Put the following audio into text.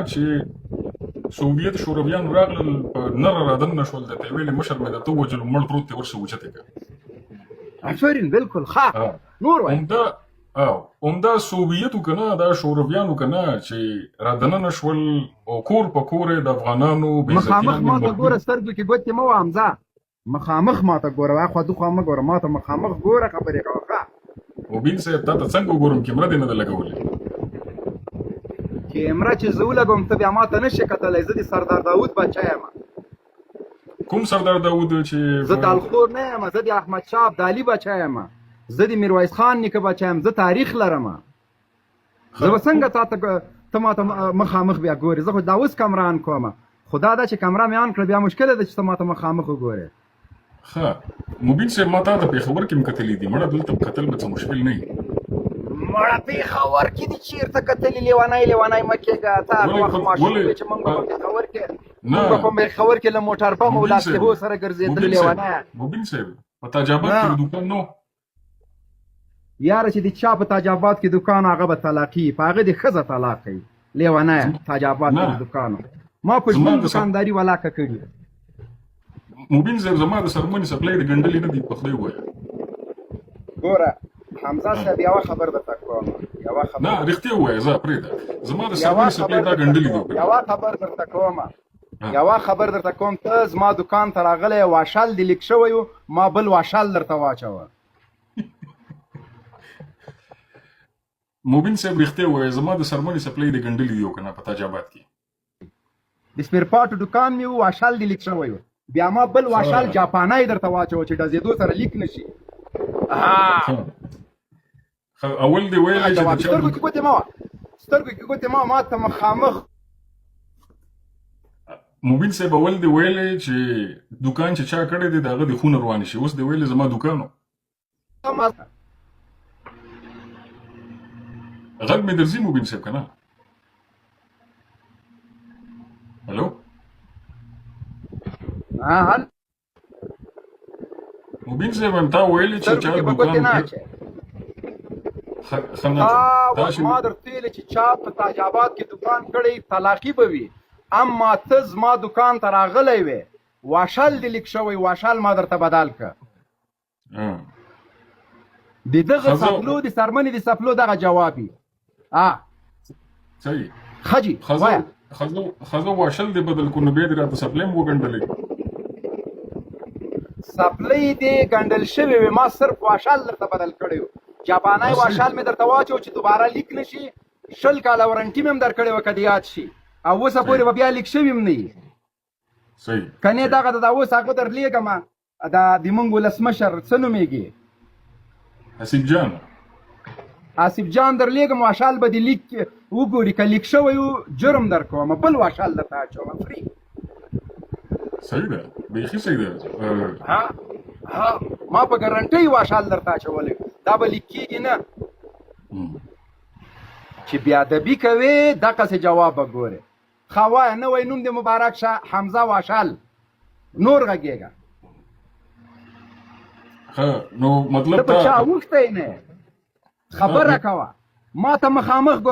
چې سوویت شورویان راغلل نه رادن نشول د ته ویلې مشر مې درته ووجلو مړ پروت دی ورشه اوچتې کړه آفرین بالکل ښه نور وایه همدا سوویتو که نه دا شورویانو که نه چې رادنه نشول او کور په کور د افغانانو مخامخ ما ته ګوره سترګو کې ګوتې مه وه حمزه مخامخ ما ته ګوره اخوا دخوا مه ګوره ما ته مخامخ ګوره خبرې کوه ښه مبین صاحب تا ته څنګه وګورم کیمره دې نه ده لګولې کیمره چې زه ولګوم ته بیا ما ته نشې کتلی زه د سردار داود بچی یم کوم سردار داود چې زه د الخور نه یم زه د احمدشاه ابدالي بچی یم زه د میرویس خان نیکه بچی یم زه تاریخ لرم زه به څنګه ته ما ته مخامخ بیا ګورې زه خو دا اوس کمره ان کوم خو دا ده چې کمره مې ان کړه بیا مشکله ده چې ته ما ته مخامخ وګورې ښه مبین صاحب ما تا د پېښور کې م کتلي دي مړه دلته کتل به څه مشکل نه وي مړه پېښور کې دي چېرته کتلي لیونی مه کېږه تا هغه وخت ماشوم دی چې موږ په پېښور کې موږ په پېښور کې له موټر بم او لاسلحو سره ګرځېدل لیونی مبین صاحب په تاج آباد کې دوکان نو یاره چې د چا په تاج آباد کې دوکان هغه به طلاقي په هغه د ښځه طلاق کوي لیونی تاج آباد کې دوکان ما په ژوند دوکانداري ولاکه کړي مبین صاحب زما د سرمنې سپلای د ګنډلې نه دي په خدای ووایه ګوره حمزه صاحب یوه خبر درته کوم یوه خبر نه رښتیا ووایه زه پرېږده زما د سرمنې سپلای دا ګنډلې دي یوه خبر درته کوم یوه خبر درته کوم ته زما دکان ته راغلی واشال دې لیک شوی و ما بل واشال درته واچوه مبین صاحب رښتیا ووایه زما د سرمنې سپلای د ګنډلې دي که نه په تاج آباد کې د سپیر پاټو دکان مې و واشال دې لیک شوی و بیا ما بل واشال جاپانی درته واچوه چې ډزېدو سره لیک نشي اول دې ویلی چې سترګو کې ګوتې مه وه ما ته مخامخ مبین صاحب اول دې ویلی چې دوکان چې چا کړی دی د هغه د خون روان شي اوس دې ویلی زما دوکان و غږ مې درځي مبین صاحب که نه هلو مبین صاحب هم تا ویلی چې چا دوکان ما درته ویلې چې چا په تاج آباد کې دوکان کړی طلاقي به وي اما ته زما دوکان ته راغلی وې واشال دې لیک شوی واشال ما درته بدل که د دغه سپلو د سرمنې د سپلو دغه جوابي صحیح ښه جي وایه ښځه واشل دې بدل کړو نو بیا دې راته سپلی هم وګنډلې سپلی دې ګنډل شوی وي ما صرف واشال درته بدل کړی و جاپانی واشال مې درته واچو چې دوباره لیک نه شي 20 کاله ورنټي مې هم درکړې وه که دې یاد شي او اوسه پورې به بیا لیک شوي هم نه وي که نه دغه د اوس هغه درلیږم د موږ ولسمشر څه نومېږي آصف جان درلیږم واشال به دې لیک وګوري که لیک شوی و جرم درکوم بل واشال درته اچوم فري صحیح ده بیخي صحیح ده ما په ګرنټۍ واشال درته اچولی دا به لیک کېږي نه چې بیادبي کوې دقسې جواب به ګورې ښه وایه نه وایي نوم دې مبارک شه حمزه واشال نور غږېږه نو مطلب ته په چا اوښتی نه خبره کوه ما ته مخامخ ګوره